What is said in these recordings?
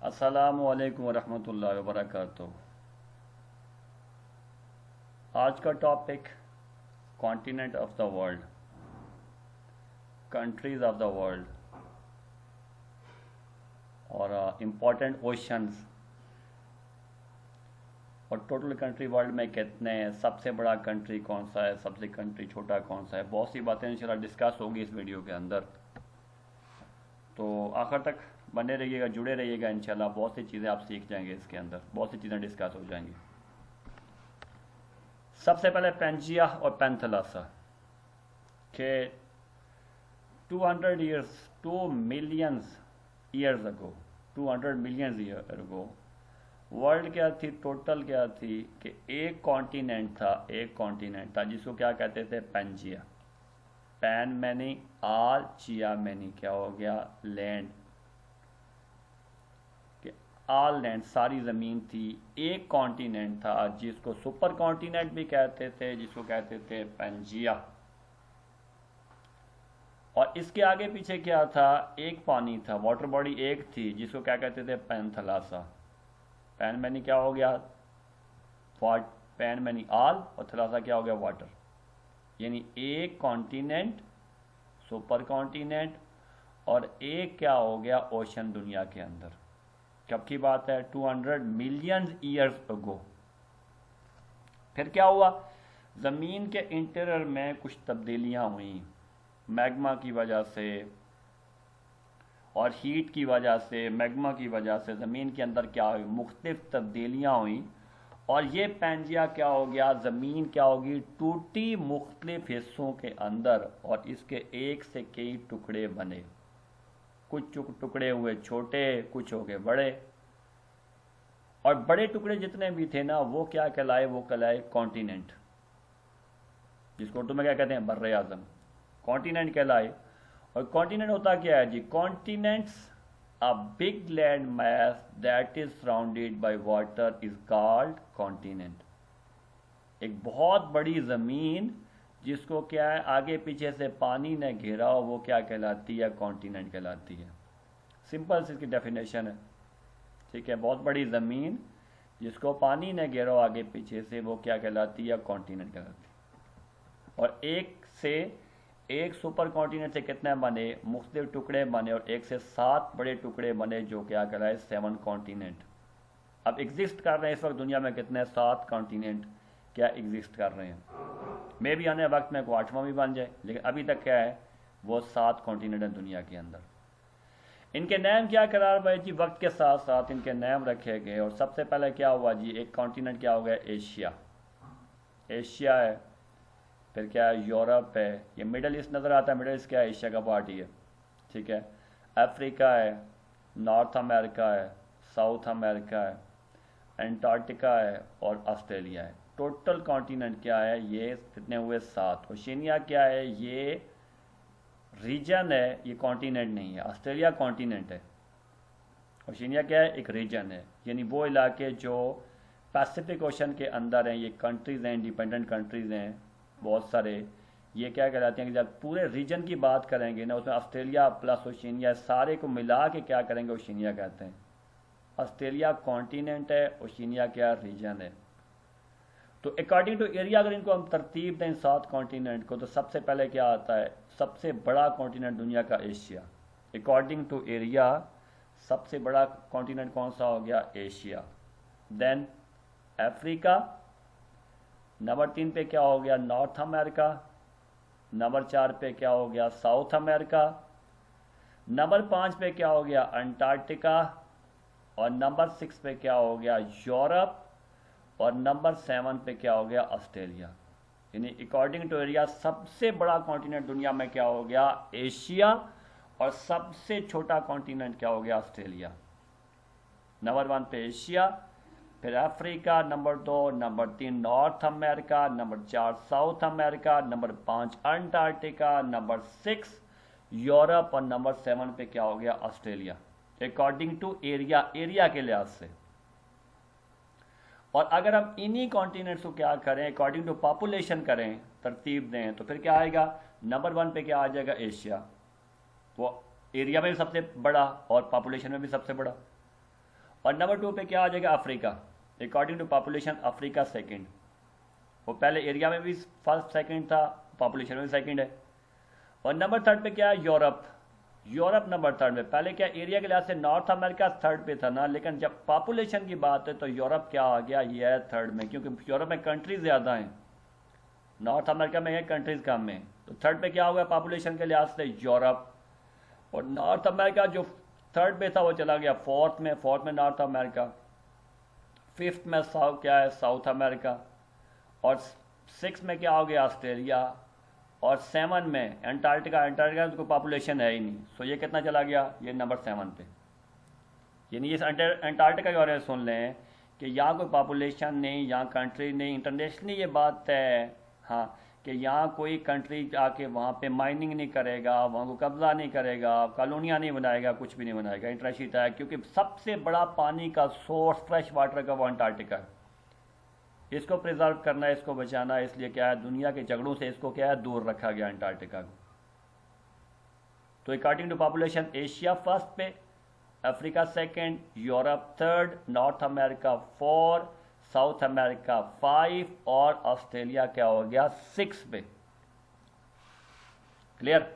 अस्सलामुअलैकुम वरहमतुल्लाहि वबरकातुहू। आज का topic continent of the world, countries of the world और इम्पोर्टेंट ओशंस और टोटल कंट्री वर्ल्ड में कितने हैं, सबसे बड़ा कंट्री कौन सा है, सबसे कंट्री छोटा कौन सा है। बहुत सी बातें इंशाल्लाह डिस्कस होगी इस वीडियो के अंदर, तो आखिर तक बने रहिएगा, जुड़े रहिएगा। इंशाल्लाह बहुत सी चीज़ें आप सीख जाएंगे, इसके अंदर बहुत सी चीज़ें डिस्कस हो जाएंगी। सबसे पहले पेंजिया और पेंथलासा के 200 years 2 millions years ago 200 millions year ago world क्या थी, टोटल क्या थी कि एक कॉन्टिनेंट था जिसको क्या कहते थे, पेंजिया। पैन मैनी आल चिया मैनी, क्या हो गया, लैंड, कि आल लैंड सारी ज़मीन थी। एक कॉन्टिनेंट था जिसको सुपर कॉन्टिनेंट भी कहते थे, जिसको कहते थे पेंजिया। और इसके आगे पीछे क्या था, एक पानी था, वाटर बॉडी एक थी जिसको क्या कहते थे, पैंथलासा। पैन मैनी क्या हो गया, पैन मैनी आल, और थलासा क्या हो गया, वाटर। यानी एक कॉन्टिनेंट, सुपर कॉन्टिनेंट, और एक क्या हो गया, ओशन दुनिया के अंदर। कब की बात है, 200 मिलियन ईयर्स अगो। फिर क्या हुआ, ज़मीन के इंटीरियर में कुछ तब्दीलियां हुई, मैग्मा की वजह से और हीट की वजह से, मैग्मा की वजह से ज़मीन के अंदर क्या हुई, मुख्तलिफ तब्दीलियां हुई। और ये पेंजिया क्या हो गया, ज़मीन क्या होगी, टूटी मुख्तलिफ हिस्सों के अंदर, और इसके एक से कई टुकड़े बने। कुछ टुकड़े हुए छोटे, कुछ हो गए बड़े, और बड़े टुकड़े जितने भी थे ना, वो क्या कहलाए, वो कहलाए कॉन्टिनेंट, जिसको उर्दू में क्या कहते हैं, बर्रे आज़म, कॉन्टिनेंट कहलाए। और कॉन्टिनेंट होता क्या है जी, continents a big land mass that is surrounded by water is called continent. एक बहुत बड़ी ज़मीन जिसको क्या है, आगे पीछे से पानी ने घेरा हो, वो क्या कहलाती है, कॉन्टिनेंट कहलाती है। सिंपल सी इसकी डेफिनेशन है, ठीक है। बहुत बड़ी ज़मीन जिसको पानी ने घेरा हो आगे पीछे से, वो क्या कहलाती है, कॉन्टिनेंट कहलाती है। और एक सुपर कॉन्टिनेंट से कितने बने, मुख्तलिफ टुकड़े बने, और एक से 7 बड़े टुकड़े बने, जो क्या कहलाए, 7 कॉन्टिनेंट। अब एग्जिस्ट कर रहे हैं इस वक्त दुनिया में कितने, 7 कॉन्टिनेंट क्या एग्जिस्ट कर रहे हैं। मे भी आने वक्त में को 8वां भी बन जाए, लेकिन अभी तक क्या है, वो 7 कॉन्टिनेंट है दुनिया के अंदर। इनके नाम क्या करार भाई जी, वक्त के साथ साथ इनके नाम रखे गए। और सबसे पहले क्या हुआ जी, एक कॉन्टिनेंट क्या हो गया, एशिया है। फिर क्या है, यूरोप है। ये मिडल ईस्ट नज़र आता है, मिडल ईस्ट क्या है, एशिया का पार्ट ही है, ठीक है। अफ्रीका है, नॉर्थ अमेरिका है, साउथ अमेरिका है, एंटार्क्टिका है, और ऑस्ट्रेलिया है। टोटल कॉन्टिनेंट क्या है, ये कितने हुए, 7। ओशिनिया क्या है, ये रीजन है, ये कॉन्टिनेंट नहीं है। ऑस्ट्रेलिया कॉन्टिनेंट है, ओशिनिया क्या है, एक रीजन है। यानी वो इलाके जो पैसिफिक ओशन के अंदर हैं, ये कंट्रीज़ हैं, इंडिपेंडेंट कंट्रीज़ हैं बहुत सारे। ये क्या कहलाते हैं कि जब पूरे रीजन की बात करेंगे ना, उसमें ऑस्ट्रेलिया प्लस ओशिनिया सारे को मिला के क्या करेंगे, ओशिनिया कहते हैं। ऑस्ट्रेलिया कॉन्टिनेंट है, ओशिनिया क्या, रीजन है। तो अकॉर्डिंग टू एरिया अगर इनको हम तरतीब दें 7 कॉन्टिनेंट को, तो सबसे पहले क्या आता है, सबसे बड़ा कॉन्टिनेंट दुनिया का एशिया। अकॉर्डिंग टू एरिया सबसे बड़ा कॉन्टिनेंट कौन सा हो गया, एशिया। देन अफ्रीका, नंबर 3 पे क्या हो गया, नॉर्थ अमेरिका। नंबर 4 पे क्या हो गया, साउथ अमेरिका। नंबर 5 पे क्या हो गया, अंटार्कटिका। और नंबर 6 पे क्या हो गया, यूरोप। और नंबर 7 पे क्या हो गया, ऑस्ट्रेलिया। यानी अकॉर्डिंग टू एरिया सबसे बड़ा कॉन्टिनेंट दुनिया में क्या हो गया, एशिया। और सबसे छोटा कॉन्टिनेंट क्या हो गया, ऑस्ट्रेलिया। नंबर 1 पे एशिया, फिर Africa number 2, number 3 north America, number 4 south America, number 5 Antarctica, number 6 Europe, और नंबर 7 पे क्या हो गया, ऑस्ट्रेलिया। अकॉर्डिंग टू एरिया के लिहाज से। और अगर हम इन्हीं कॉन्टिनेंट्स को क्या करें, अकॉर्डिंग टू पॉपुलेशन करें, तरतीब दें, तो फिर क्या आएगा, नंबर 1 पे क्या आ जाएगा, एशिया। वो एरिया में भी सबसे बड़ा और पॉपुलेशन में भी सबसे बड़ा। और नंबर 2 पे क्या आ जाएगा, Africa. According to population Africa second, वो पहले एरिया में भी फर्स्ट सेकंड था, पॉपुलेशन में भी सेकंड है। और नंबर 3 पे क्या है, यूरोप। यूरोप नंबर 3 पे, पहले क्या एरिया के लिहाज से नॉर्थ अमेरिका 3rd पे था ना, लेकिन जब पॉपुलेशन की बात है तो यूरोप क्या आ गया, ये है 3rd में, क्योंकि यूरोप में कंट्रीज ज़्यादा हैं, नॉर्थ अमेरिका में है कंट्रीज कम है। तो 3rd पे क्या होगा पॉपुलेशन के लिहाज से, यूरोप। और नॉर्थ अमेरिका जो 3rd पे था वो चला गया 4th में, 4th में नॉर्थ अमेरिका, 5th में क्या है, साउथ अमेरिका, और 6 में क्या हो गया, ऑस्ट्रेलिया, और 7 में एंटार्क्टिका। एंटार्क्टिका तो कोई पॉपुलेशन है ही नहीं, सो ये कितना चला गया, ये नंबर 7 पे। यानी इस एंटार्क्टिका के बारे में सुन लें कि यहाँ कोई पॉपुलेशन नहीं, यहाँ कंट्री नहीं, इंटरनेशनली ये बात है हाँ कि यहाँ कोई कंट्री आके वहाँ पे माइनिंग नहीं करेगा, वहाँ को कब्जा नहीं करेगा, कॉलोनियाँ नहीं बनाएगा, कुछ भी नहीं बनाएगा। इंटरेस्टिंग है क्योंकि सबसे बड़ा पानी का सोर्स फ्रेश वाटर का वो अंटार्कटिका है। इसको प्रिजर्व करना है, इसको बचाना है, इसलिए क्या है दुनिया के झगड़ों से इसको क्या है दूर रखा गया अंटार्कटिका को। तो according to population Asia 1st पे, Africa 2nd, Europe 3rd, north America 4, south America 5 और ऑस्ट्रेलिया क्या हो गया 6 पे। क्लियर।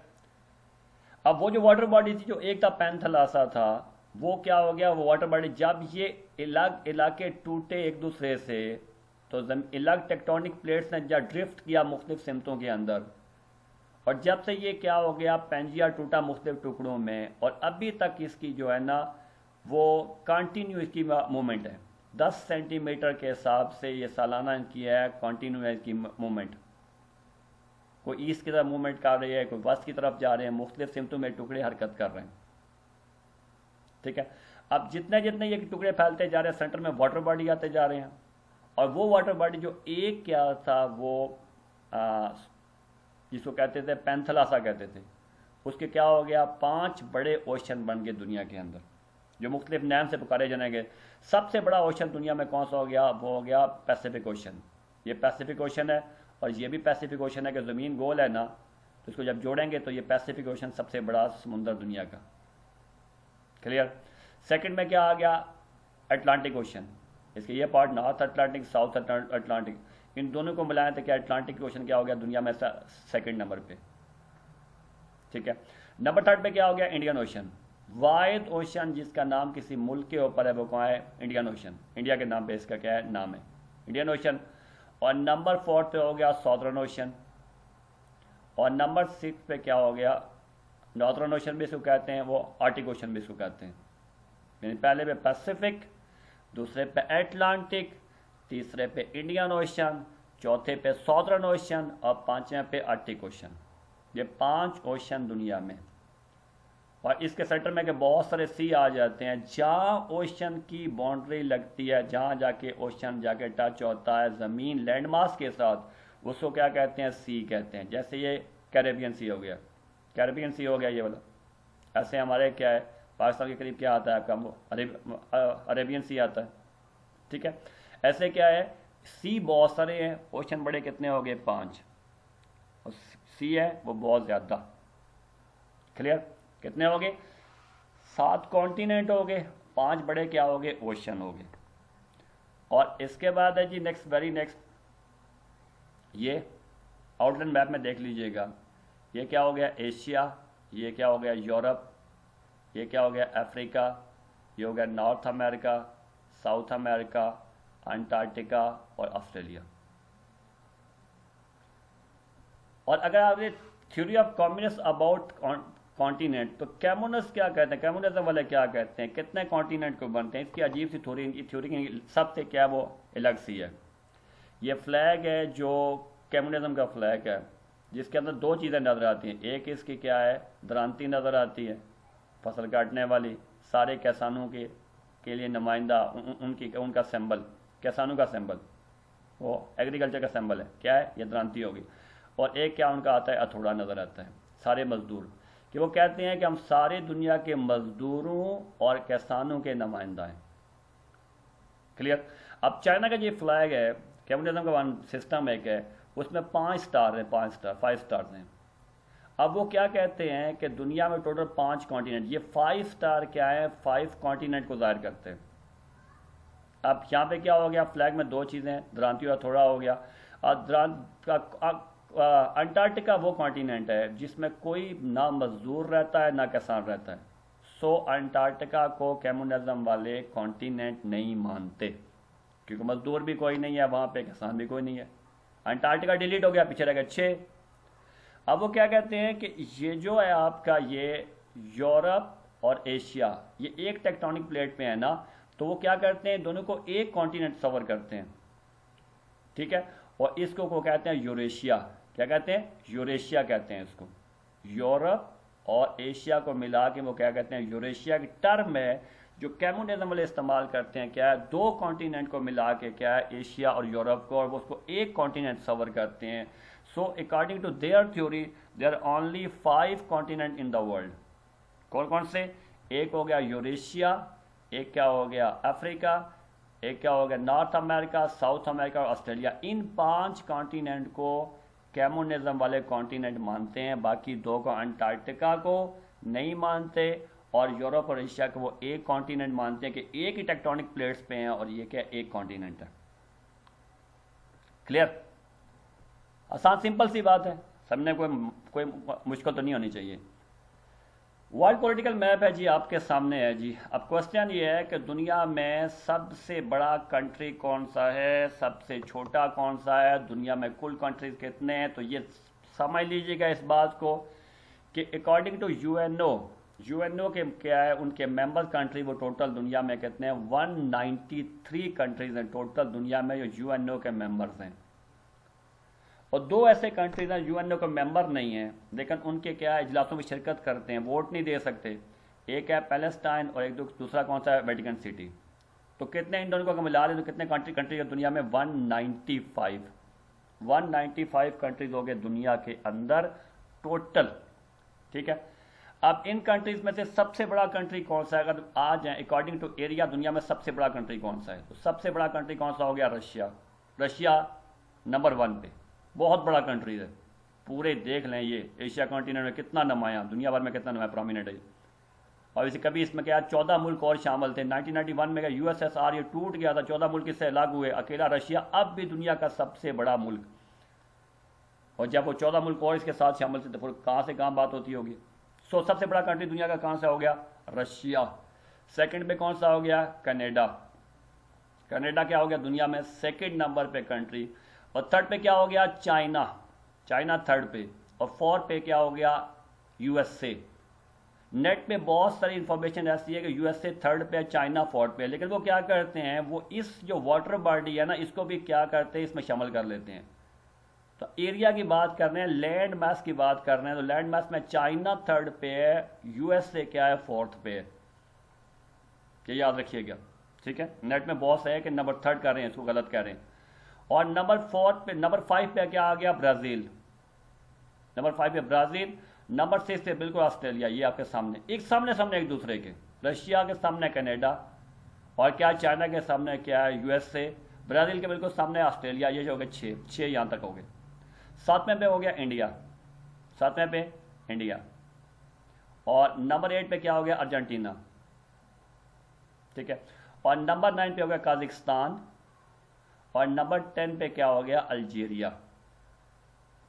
अब वो जो वाटर बॉडी थी जो एक था पैंथलासा था, वो क्या हो गया, वो वाटर बॉडी जब ये अलग इलाके टूटे एक दूसरे से तो अलग टेक्टोनिक प्लेट्स ने जब ड्रिफ्ट किया मुख्तलिफ सिमतों के अंदर, और जब से ये क्या हो गया पेंजिया टूटा मुख्तलिफ टुकड़ों में, और अभी तक इसकी जो है ना वो कंटिन्यू इसकी मूवमेंट है। 10 सेंटीमीटर के हिसाब से ये सालाना इनकी है कंटिन्यू है इसकी मूवमेंट। कोई ईस्ट की तरफ मूवमेंट कर रही है, कोई वेस्ट की तरफ जा रहे हैं, मुख्तलिफ सिमतों में टुकड़े हरकत कर रहे हैं। ठीक है। अब जितने जितने ये टुकड़े फैलते जा रहे हैं सेंटर में वाटर बॉडी आते जा रहे हैं, और वो वाटर बॉडी जो एक क्या था वो जिसको कहते थे पैंथलासा कहते थे, उसके क्या हो गया 5 बड़े ओशन बन गए दुनिया के अंदर जो मुख्तलिफ नाम से पुकारे जाएंगे। सबसे बड़ा ओशन दुनिया में कौन सा हो गया, वो हो गया पैसिफिक ओशन। ये पैसिफिक ओशन है, और ये भी पैसिफिक ओशन है कि ज़मीन गोल है ना, तो इसको जब जोड़ेंगे तो ये पैसिफिक ओशन सबसे बड़ा समुंदर दुनिया का। क्लियर। 2nd में क्या आ गया अटलांटिक ओशन। इसके ये part north Atlantic south Atlantic, इन दोनों को मिलाएं तो क्या अटलांटिक ओशन क्या हो गया दुनिया में 2nd नंबर पे। ठीक है। नंबर 3rd पे क्या हो गया इंडियन ओशन। वाहिद ओशन जिसका नाम किसी मुल्क के ऊपर है वो कौन है, इंडियन ओशन। इंडिया के नाम पे इसका क्या है नाम है इंडियन ओशन। और नंबर 4 पे हो गया सॉदर्न ओशन, और नंबर 6 पे क्या हो गया नॉर्थर्न ओशन भी इसको कहते हैं, वो आर्टिक ओशन भी इसको कहते हैं। यानी पहले पे पैसिफिक, दूसरे पे अटलांटिक, तीसरे पे इंडियन ओशन, चौथे पे सॉदर्न ओशन, और 5वें पे आर्टिक ओशन। ये 5 ओशन दुनिया में, और इसके सेंटर में के बहुत सारे सी आ जाते हैं। जहाँ ओशन की बाउंड्री लगती है, जहाँ जाके ओशन जाके टच होता है ज़मीन लैंड मास के साथ, उसको क्या कहते हैं, सी कहते हैं। जैसे ये कैरेबियन सी हो गया, कैरेबियन सी हो गया ये वाला। ऐसे हमारे क्या है पाकिस्तान के करीब क्या आता है आपका अरेबियन सी आता है। ठीक है। ऐसे क्या है सी बहुत सारे हैं, ओशन बड़े कितने हो गए 5, और सी है वो बहुत ज़्यादा। क्लियर। कितने हो गए 7 कॉन्टिनेंट हो गए, 5 बड़े क्या हो गए ओशन हो गए। और इसके बाद है जी नेक्स्ट वेरी नेक्स्ट, ये आउटलाइन मैप में देख लीजिएगा, ये क्या हो गया एशिया, ये क्या हो गया यूरोप, ये क्या हो गया अफ्रीका, ये हो गया north America, south America, Antarctica और ऑस्ट्रेलिया। और अगर आपने theory of communist about continent, तो कैमुनस क्या कहते हैं, कम्युनिज्म वाले क्या कहते हैं, कितने कॉन्टिनेंट को बनते हैं, इसकी अजीब सी थ्योरी की सबसे क्या वो अलग सी है। ये फ्लैग है जो कम्युनिज्म का फ्लैग है, जिसके अंदर 2 चीज़ें नज़र आती हैं। एक इसकी क्या है दरांती नज़र आती है, फसल काटने वाली, सारे किसानों के लिए नुमाइंदा उनका सिंबल, किसानों का सिंबल, वो एग्रीकल्चर का सिंबल है, क्या है ये दरांती होगी। और एक क्या उनका आता है हथौड़ा नज़र आता है, सारे मजदूर, कि वो कहते हैं कि हम सारे दुनिया के मजदूरों और किसानों के नुमाइंदा हैं। क्लियर। अब चाइना का ये फ्लैग है, कम्युनिज्म का वन सिस्टम एक है, उसमें 5 स्टार हैं, 5 स्टार्स हैं। अब वो क्या कहते हैं कि दुनिया में टोटल 5 कॉन्टिनेंट, ये 5 स्टार क्या है 5 कॉन्टिनेंट को जाहिर करते हैं। अब यहाँ पे क्या हो गया, फ्लैग में दो चीज़ें, द्रांति और थोड़ा हो गया। अंटार्कटिका वो कॉन्टिनेंट है जिसमें कोई ना मजदूर रहता है ना किसान रहता है। सो अंटार्कटिका को कम्युनिज्म वाले कॉन्टिनेंट नहीं मानते, क्योंकि मजदूर भी कोई नहीं है वहाँ पे, किसान भी कोई नहीं है। अंटार्कटिका डिलीट हो गया, पीछे रह गया 6। अब वो क्या कहते हैं कि ये जो है आपका ये यूरोप और एशिया, ये एक टेक्टोनिक प्लेट पे है ना, तो वो क्या करते हैं, दोनों को एक कॉन्टिनेंट कवर करते हैं, ठीक है। और इसको वो कहते हैं यूरेशिया। क्या कहते हैं, यूरेशिया कहते हैं इसको। यूरोप और एशिया को मिला के वो क्या कहते हैं, यूरेशिया की टर्म है जो कम्युनिज्म वाले इस्तेमाल करते हैं। क्या है, दो कॉन्टिनेंट को मिला के क्या है, एशिया और यूरोप को, और वो उसको एक कॉन्टिनेंट कवर करते हैं। So according to their theory there are only 5 continent in the world. कौन कौन से, एक हो गया यूरेशिया, एक क्या हो गया अफ्रीका, एक क्या हो गया नॉर्थ अमेरिका, साउथ अमेरिका और ऑस्ट्रेलिया। इन 5 कॉन्टिनेंट को कम्युनिज्म वाले कॉन्टिनेंट मानते हैं, बाकी 2 को, अंटार्कटिका को नहीं मानते और यूरोप और एशिया को वो एक कॉन्टिनेंट मानते हैं कि एक ही टेक्टोनिक प्लेट्स पे हैं और ये क्या एक कॉन्टिनेंट है। क्लियर, आसान सिंपल सी बात है, समझने कोई मुश्किल तो नहीं होनी चाहिए। वर्ल्ड पॉलिटिकल मैप है जी आपके सामने है जी। अब क्वेश्चन ये है कि दुनिया में सबसे बड़ा कंट्री कौन सा है, सबसे छोटा कौन सा है, दुनिया में कुल कंट्रीज कितने हैं। तो ये समझ लीजिएगा इस बात को कि अकॉर्डिंग टू यूएनओ के क्या है, उनके मेंबर कंट्री वो टोटल दुनिया में कितने हैं, 193 कंट्रीज हैं टोटल दुनिया में जो यूएनओ के मेंबर्स हैं। और 2 ऐसे कंट्रीज हैं यूएनओ के मेंबर नहीं हैं लेकिन उनके क्या है, इजलासों में शिरकत करते हैं, वोट नहीं दे सकते। एक है पैलेस्टाइन और एक दूसरा कौन सा है, वेटिकन सिटी। तो कितने इन दोनों को मिला लें तो कितने कंट्री है दुनिया में, 195 कंट्रीज हो गए दुनिया के अंदर टोटल, ठीक है। अब इन कंट्रीज में से सबसे बड़ा कंट्री कौन सा है, अगर आ जाए अकॉर्डिंग टू एरिया दुनिया में सबसे बड़ा कंट्री कौन सा है, तो सबसे बड़ा कंट्री कौन सा हो गया, रशिया नंबर 1 पे, बहुत बड़ा कंट्री है। पूरे देख लें ये एशिया कॉन्टिनेंट में कितना नुमाया, दुनिया भर में कितना नुमाया प्रोमिनेंट है। और इसे कभी इसमें क्या 14 मुल्क और शामिल थे। 1991 में क्या यूएसएसआर ये टूट गया था, 14 मुल्क इससे अलग हुए, अकेला रशिया अब भी दुनिया का सबसे बड़ा मुल्क। और जब वो 14 मुल्क और इसके साथ शामिल थे तो फिर कहाँ से कहाँ बात होती होगी। सो सबसे बड़ा कंट्री दुनिया का कहाँ से हो गया, रशिया। सेकंड पे कौन सा हो गया, कनाडा। कनाडा क्या हो गया दुनिया में सेकंड नंबर पे कंट्री। और थर्ड पे क्या हो गया, चाइना थर्ड पे। और फोर्थ पे क्या हो गया, यूएसए। नेट पे बहुत सारी इंफॉर्मेशन ऐसी है कि यूएसए थर्ड पे, चाइना फोर्थ पे, लेकिन वो क्या करते हैं, वो इस जो वाटर बॉडी है ना इसको भी क्या करते हैं, इसमें शामिल कर लेते हैं। तो एरिया की बात कर रहे हैं, लैंड मास की बात कर रहे हैं, तो लैंड मास में चाइना थर्ड पे है, यूएसए क्या है, फोर्थ पे है। ये याद रखिएगा, ठीक है। नेट में बहुत है कि नंबर थर्ड कर रहे हैं, इसको गलत कह रहे हैं। और नंबर 5 पे क्या आ गया, ब्राजील। नंबर 5 पे ब्राजील। नंबर 6 पे बिल्कुल ऑस्ट्रेलिया। ये आपके सामने एक दूसरे के, रशिया के सामने कनाडा, और क्या इंडिया के सामने क्या है, यूएसए। ब्राजील के बिल्कुल सामने ऑस्ट्रेलिया। ये जो हो गए 6 यहाँ तक हो गए। 7वें पे हो गया इंडिया। और नंबर 8 पे क्या हो गया, अर्जेंटीना, ठीक है। और नंबर 9 पे हो गया काजाकिस्तान। और नंबर 10 पे क्या हो गया, Algeria.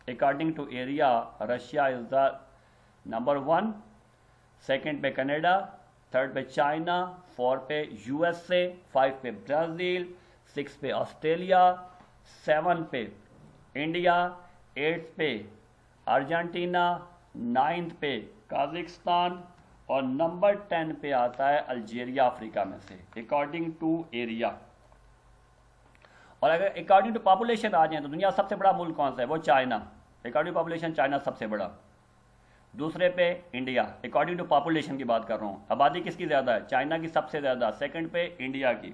According to area Russia is the number 1, second पे कनाडा, थर्ड पे चाइना, 4 पे यूएसए, 5 पे ब्राजील, 6 पे ऑस्ट्रेलिया, 7 पे इंडिया, 8 पे अर्जेंटीना, 9 पे काजाकिस्तान, और नंबर 10 पे आता है अल्जीरिया अफ्रीका में से, अकॉर्डिंग टू एरिया। और अगर अकॉर्डिंग टू पॉपुलेशन आ जाए तो दुनिया सबसे बड़ा मुल्क कौन सा है, वो China. According to population China सबसे बड़ा। दूसरे पे इंडिया, अकॉर्डिंग टू पॉपुलेशन की बात कर रहा हूँ, आबादी किसकी ज़्यादा है, चाइना की सबसे ज़्यादा। सेकंड पे इंडिया की।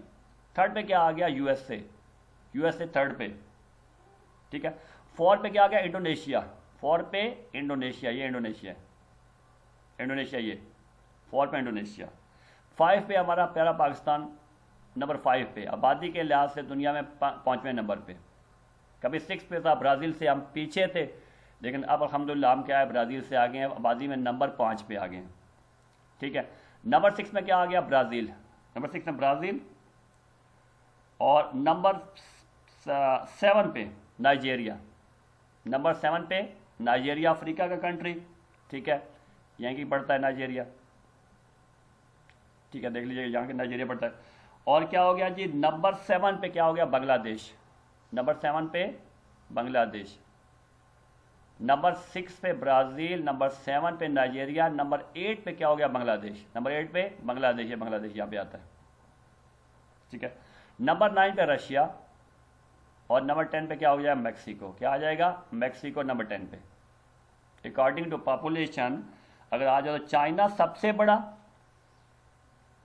थर्ड पे क्या आ गया, यूएसए थर्ड पे, ठीक है। 4 पे क्या आ गया, इंडोनेशिया। 4 पे इंडोनेशिया, ये 4 पे इंडोनेशिया। 5 पे हमारा प्यारा पाकिस्तान, नंबर 5 पे आबादी के लिहाज से दुनिया में 5वें नंबर पे। कभी 6 पे था, ब्राज़ील से हम पीछे थे, लेकिन अब अल्हम्दुलिल्लाह हम क्या है, ब्राज़ील से आगे हैं, आबादी में नंबर 5 पे आ गए हैं, ठीक है। नंबर 6 में क्या आ गया, ब्राज़ील। नंबर 6 में ब्राज़ील। और नंबर 7 पे नाइजेरिया, नंबर 7 पे नाइजेरिया, अफ्रीका का कंट्री, ठीक है, यहीं की पड़ता है नाइजेरिया, ठीक है, देख लीजिए यहाँ के नाइजेरिया पड़ता है। और क्या हो गया जी, नंबर 7 पे क्या हो गया, बांग्लादेश, नंबर 7 पे बांग्लादेश, नंबर 6 पे ब्राज़ील, नंबर 7 पे नाइजेरिया, नंबर 8 पे क्या हो गया, बांग्लादेश, नंबर 8 पे बांग्लादेश है, बांग्लादेश यहाँ पे आता है, ठीक है। नंबर 9 पे रशिया और नंबर 10 पे क्या हो गया, मैक्सिको, क्या आ जाएगा, मैक्सिको नंबर 10 पे। अकॉर्डिंग टू पॉपुलेशन अगर आ जाओ तो चाइना सबसे बड़ा,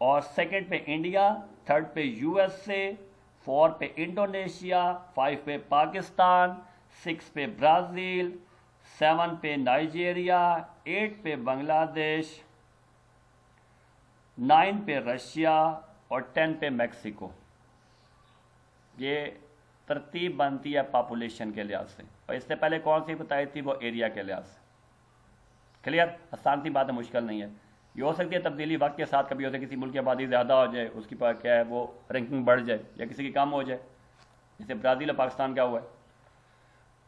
और सेकंड पे इंडिया, थर्ड पे यूएसए, 4 पे इंडोनेशिया, 5 पे पाकिस्तान, 6 पे ब्राज़ील, 7 पे नाइजेरिया, 8 पे बांग्लादेश, 9 पे रशिया और 10 पे मैक्सिको। ये तरतीब बनती है पॉपुलेशन के लिहाज से, और इससे पहले कौन सी बताई थी, वो एरिया के लिहाज से। क्लियर, आसान सी बात है, मुश्किल नहीं है। ये हो सकती है तब्दीली वक्त के साथ, कभी होता है किसी मुल्क की आबादी ज़्यादा हो जाए, उसकी पास क्या है वो रैंकिंग बढ़ जाए, या किसी की कम हो जाए, जैसे ब्राज़ील और पाकिस्तान का हुआ है।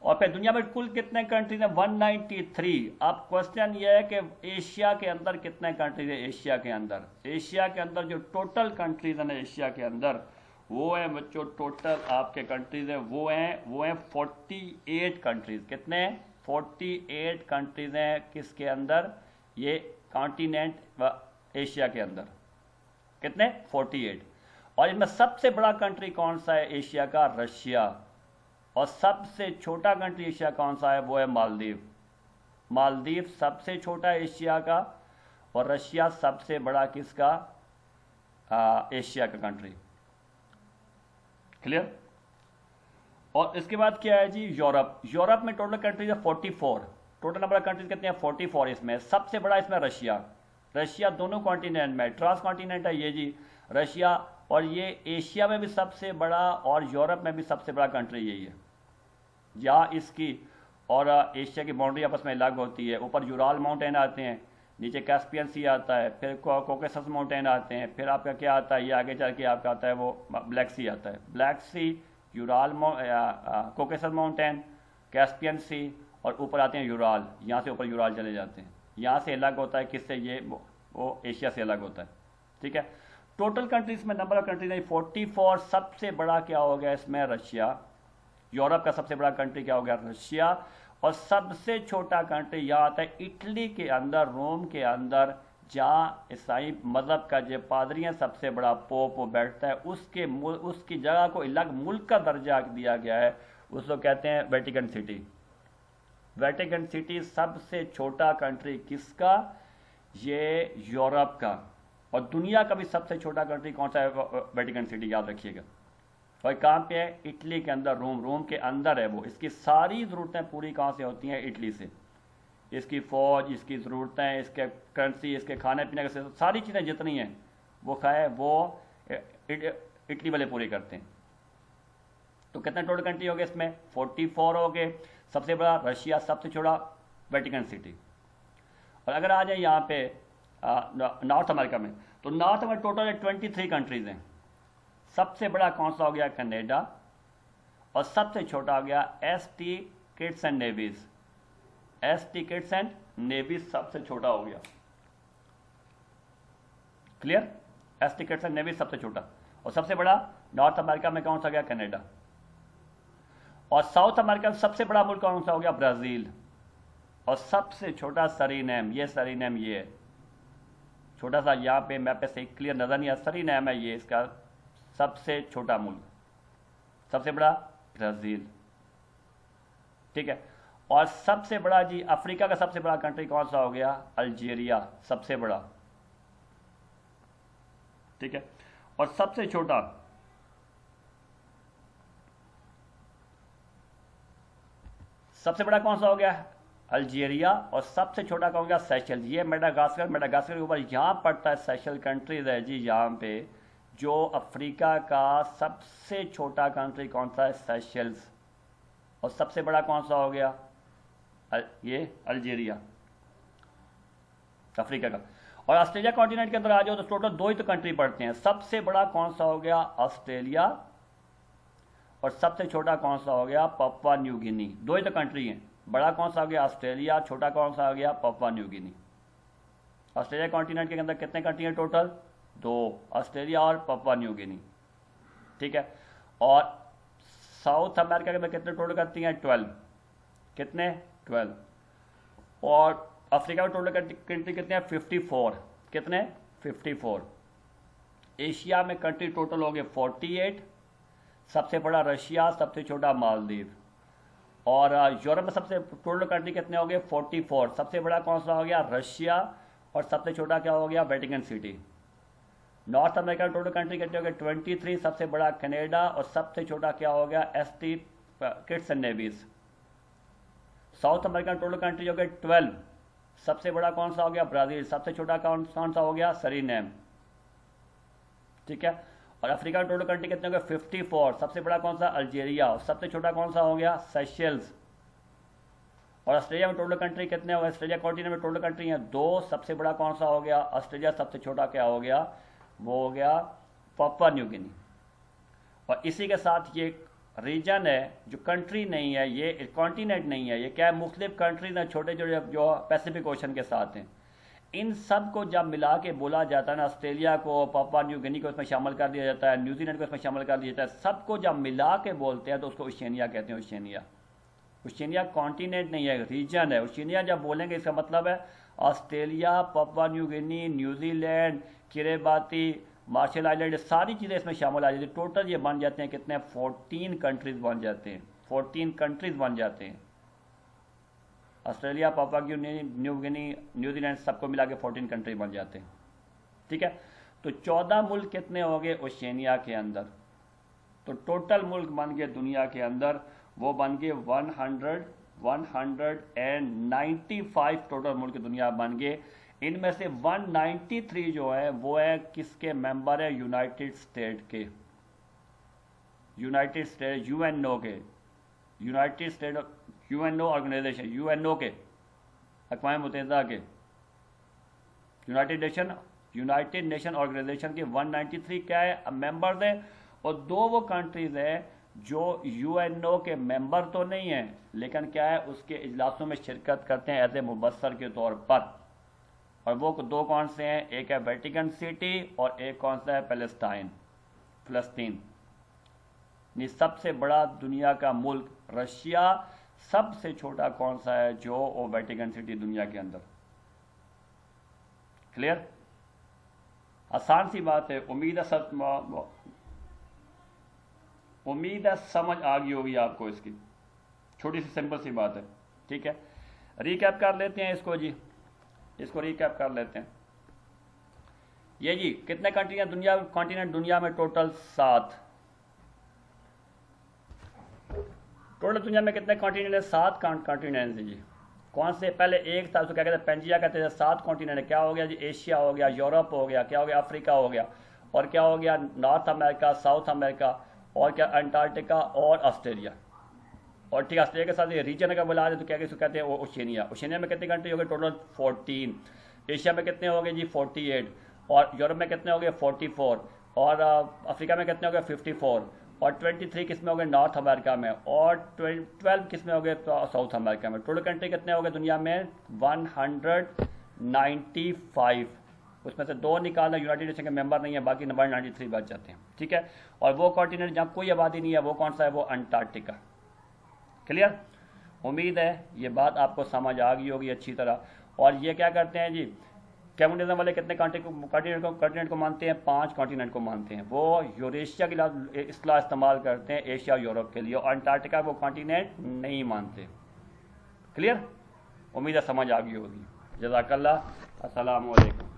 और फिर दुनिया में कुल कितने कंट्रीज हैं, 193। अब क्वेश्चन ये है कि एशिया के अंदर कितने कंट्रीज है, एशिया के अंदर, एशिया के अंदर जो टोटल कंट्रीज हैं एशिया के अंदर, वो है बच्चों, टोटल आपके कंट्रीज हैं वो हैं 48 कंट्रीज। कितने हैं, 48 कंट्रीज हैं किसके अंदर, ये कॉन्टिनेंट एशिया के अंदर, कितने, 48। और इनमें सबसे बड़ा कंट्री कौन सा है एशिया का, रशिया। और सबसे छोटा कंट्री एशिया कौन सा है, वो है मालदीव। मालदीव सबसे छोटा एशिया का, और रशिया सबसे बड़ा किसका, एशिया का कंट्री। क्लियर। और इसके बाद क्या है जी, यूरोप। यूरोप में टोटल कंट्रीज है 44, टोटल नंबर ऑफ कंट्रीज कितने हैं, 44। इसमें सबसे बड़ा इसमें रशिया, रशिया दोनों कॉन्टिनेंट में, ट्रांस कॉन्टिनेंट है ये जी रशिया, और ये एशिया में भी सबसे बड़ा और यूरोप में भी सबसे बड़ा कंट्री यही है। यहाँ इसकी और एशिया की बाउंड्री आपस में अलग होती है। ऊपर यूराल माउंटेन आते हैं, नीचे कैस्पियन सी आता है, फिर कोकेसस माउंटेन आते हैं, फिर आपका क्या आता है, ये आगे चल के आपका आता है वो ब्लैक सी आता है। ब्लैक सी, यूराल, कोकेसस माउंटेन, कैस्पियन सी, और ऊपर आते हैं यूराल, यहाँ से ऊपर यूराल चले जाते हैं। यहाँ से अलग होता है किससे, ये वो एशिया से अलग होता है, ठीक है। टोटल कंट्रीज में नंबर ऑफ कंट्रीज है 44। सबसे बड़ा क्या हो गया इसमें, रशिया। यूरोप का सबसे बड़ा कंट्री क्या हो गया, रशिया। और सबसे छोटा कंट्री यहाँ आता है इटली के अंदर, रोम के अंदर, जहाँ ईसाई मज़हब का जो पादरी है सबसे बड़ा पोप वो बैठता है, उसकी जगह को अलग मुल्क का दर्जा दिया गया है, उसको कहते हैं वेटिकन सिटी। वेटिकन सिटी सबसे छोटा कंट्री किसका, ये यूरोप का। और दुनिया का भी सबसे छोटा कंट्री कौन सा है, वेटिकन सिटी, याद रखिएगा। और कहाँ पे है, इटली के अंदर, रोम के अंदर है वो। इसकी सारी ज़रूरतें पूरी कहाँ से होती हैं, इटली से। इसकी फ़ौज, इसकी ज़रूरतें, इसके करेंसी, इसके खाने पीने के, सारी चीज़ें जितनी हैं वो खाए वो इटली वाले पूरी करते हैं। तो कितने टोटल कंट्री हो गए इसमें, 44 हो गए। सबसे बड़ा रशिया, सबसे छोटा वेटिकन सिटी। और अगर आ जाए यहाँ पे नॉर्थ अमेरिका में, तो नॉर्थ अमेरिका टोटल 23 कंट्रीज हैं। सबसे बड़ा कौन सा हो गया, कनाडा, और सबसे छोटा हो गया S T Kitts and Nevis. S T Kitts and Nevis सबसे छोटा हो गया। Clear, S T Kitts and Nevis सबसे छोटा। और सबसे बड़ा नॉर्थ अमेरिका में कौन सा गया, कनाडा। और साउथ अमेरिका में सबसे बड़ा मुल्क कौन सा हो गया, ब्राजील। और सबसे छोटा सरीनेम, ये सरीनेम ये है छोटा सा, यहाँ पे मैप पे से क्लियर नजर नहीं आ, सरीनेम है ये इसका सबसे छोटा मुल्क। सबसे बड़ा ब्राजील, ठीक है। और सबसे बड़ा जी अफ्रीका का सबसे बड़ा कंट्री कौन सा हो गया, अल्जीरिया, सबसे बड़ा, ठीक है। और सबसे छोटा सबसे बड़ा कौन सा हो गया, अल्जीरिया। और सबसे छोटा कौन हो गया, सेशल। ये मेडागास्कर, मेडागास्कर के ऊपर यहाँ पड़ता है सेशल कंट्रीज है जी यहाँ पे। जो अफ्रीका का सबसे छोटा कंट्री कौन सा है, सेशल्स। और सबसे बड़ा कौन सा हो गया, ये अल्जीरिया, अफ्रीका का। और ऑस्ट्रेलिया कॉन्टिनेंट के अंदर आ जाओ तो टोटल 2 ही तो कंट्री पड़ते हैं। सबसे बड़ा कौन सा हो गया, ऑस्ट्रेलिया, और सबसे छोटा कौन सा हो गया, पपुआ न्यू गिनी। दो ही तो कंट्री हैं, बड़ा कौन सा हो गया ऑस्ट्रेलिया, छोटा कौन सा हो गया पपुआ न्यू गिनी। ऑस्ट्रेलिया कॉन्टिनेंट के अंदर कितने कंट्री हैं टोटल, दो, ऑस्ट्रेलिया और पपुआ न्यू गिनी, ठीक है। और साउथ अमेरिका के अंदर कितने टोटल करती हैं, 12, कितने 12। और अफ्रीका में टोटल कंट्री कितने हैं, 54, कितने 54। एशिया में कंट्री टोटल हो गए 48, सबसे बड़ा रशिया, सबसे छोटा मालदीव। और यूरोप में सबसे टोटल कंट्री कितने हो गए, 44, सबसे बड़ा कौन सा हो गया, रशिया, और सबसे छोटा क्या हो गया, Vatican city. North America total country कितने हो गए, 23, सबसे बड़ा कनाडा, और सबसे छोटा क्या हो गया, S T Kitts and Nevis. South America total country हो गए 12, सबसे बड़ा कौन सा हो गया, ब्राजील, सबसे छोटा कौन सा हो गया, सरीनेम, ठीक है। और अफ्रीका टोटल कंट्री कितने हो गए, 54, सबसे बड़ा कौन सा, अल्जीरिया, सबसे छोटा कौन सा हो गया, सेशेल्स। और ऑस्ट्रेलिया में टोटल कंट्री कितने हो गए, ऑस्ट्रेलिया कॉन्टिनेंट में टोटल कंट्री हैं 2, सबसे बड़ा कौन सा हो गया, ऑस्ट्रेलिया, सबसे छोटा क्या हो गया, वो हो गया पपुआ न्यू गिनी। और इसी के साथ ये रीजन है जो कंट्री नहीं है, ये कॉन्टिनेंट नहीं है, ये क्या है, मुख्तलिफ कंट्रीज हैं छोटे छोटे जो पैसिफिक ओशन के साथ हैं। इन सब को जब मिला के बोला जाता है ना, ऑस्ट्रेलिया को, पपुआ न्यू गिनी को इसमें शामिल कर दिया जाता है, न्यूजीलैंड को इसमें शामिल कर दिया जाता है, सबको जब मिला के बोलते हैं तो उसको ओशिनिया कहते हैं। ओशिनिया, ओशिनिया कॉन्टिनेंट नहीं है, रीजन है। ओशिनिया जब बोलेंगे इसका मतलब है Australia, Papua New Guinea, New Zealand, Kiribati, Marshall island, सारी चीज़ें इसमें शामिल आ जाती है। टोटल ये बन जाते हैं कितने, 14 कंट्रीज बन जाते हैं, 14 कंट्रीज बन जाते हैं। Australia, Papua New Guinea, New Zealand, सबको मिला के 14 कंट्री बन जाते हैं, ठीक है। तो 14 मुल्क कितने हो गए ओशिनिया के अंदर, तो टोटल मुल्क बन गए दुनिया के अंदर, वो बन गए 195 टोटल मुल्क दुनिया बन गए। इनमें से 193 जो है वो है किसके मेंबर है, यूनाइटेड स्टेट के, यूनाइटेड स्टेट यूएनओ के, United State UNO organisation, UNO के, अक़वाम मुत्तहिदा के, यूनाइटेड नेशन ऑर्गेनाइजेशन के 193 क्या है, मेंबर्स है। और 2 वो कंट्रीज है जो यूएनओ के मेंबर तो नहीं है, लेकिन क्या है, उसके इजलासों में शिरकत करते हैं एज ए मुबस्सर के तौर पर। और वो 2 कौन से हैं, एक है वेटिकन सिटी और एक कौन सा है, फ़लस्तीन। सबसे बड़ा दुनिया का मुल्क रशिया, सबसे छोटा कौन सा है, जो वो वेटिकन सिटी दुनिया के अंदर। क्लियर, आसान सी बात है। उम्मीद है समझ आ गई होगी आपको, इसकी छोटी सी सिंपल सी बात है, ठीक है। रिकैप कर लेते हैं इसको जी, इसको रिकैप कर लेते हैं। ये जी कितने कंट्री हैं दुनिया, कॉन्टिनेंट दुनिया में टोटल 7, टोटल दुनिया में कितने कॉन्टिनेंट है, 7 कॉन्टिनेंट है जी। कौन से, पहले एक था उसको क्या कहते हैं, पेंजिया कहते थे। 7 कॉन्टिनेंट है, क्या हो गया जी, एशिया हो गया, यूरोप हो गया, क्या हो गया, अफ्रीका हो गया, और क्या हो गया, नॉर्थ अमेरिका, साउथ अमेरिका, और क्या अंटार्कटिका और ऑस्ट्रेलिया। और ठीक है, ऑस्ट्रेलिया के साथ ये रीजन अगर बुला दे तो क्या कहते हैं, वो ओशिनिया। ओशिनिया में कितनी कंट्री हो गए, टोटल 14। एशिया में कितने हो गए जी, 48। और यूरोप में कितने हो गए, 44। और अफ्रीका में कितने हो गए, 54। और 23 किस में हो गए, नॉर्थ अमेरिका में। और 12 किस में हो गए, साउथ अमेरिका में। टोटल कंट्री कितने हो गए दुनिया में, 195। उसमें से 2 निकालना, यूनाइटेड नेशन के मेंबर नहीं है, बाकी नंबर 93 बच जाते हैं, ठीक है। और वो कॉन्टिनेंट जहाँ कोई आबादी नहीं है, वो कौन सा है, वो अंटार्कटिका। क्लियर, उम्मीद है ये बात आपको समझ आ गई होगी अच्छी तरह। और ये क्या करते हैं जी, कम्युनिज्म वाले कितने कॉन्टिनेंट को मानते हैं, 5 कॉन्टिनेंट को मानते हैं। वो यूरेशिया की इस्तेलाह इस्तेमाल करते हैं एशिया और यूरोप के लिए, और अंटार्कटिका वो कॉन्टिनेंट नहीं मानते। क्लियर, उम्मीद है समझ आ गई होगी। जज़ाकल्लाह, अस्सलामु अलैकुम।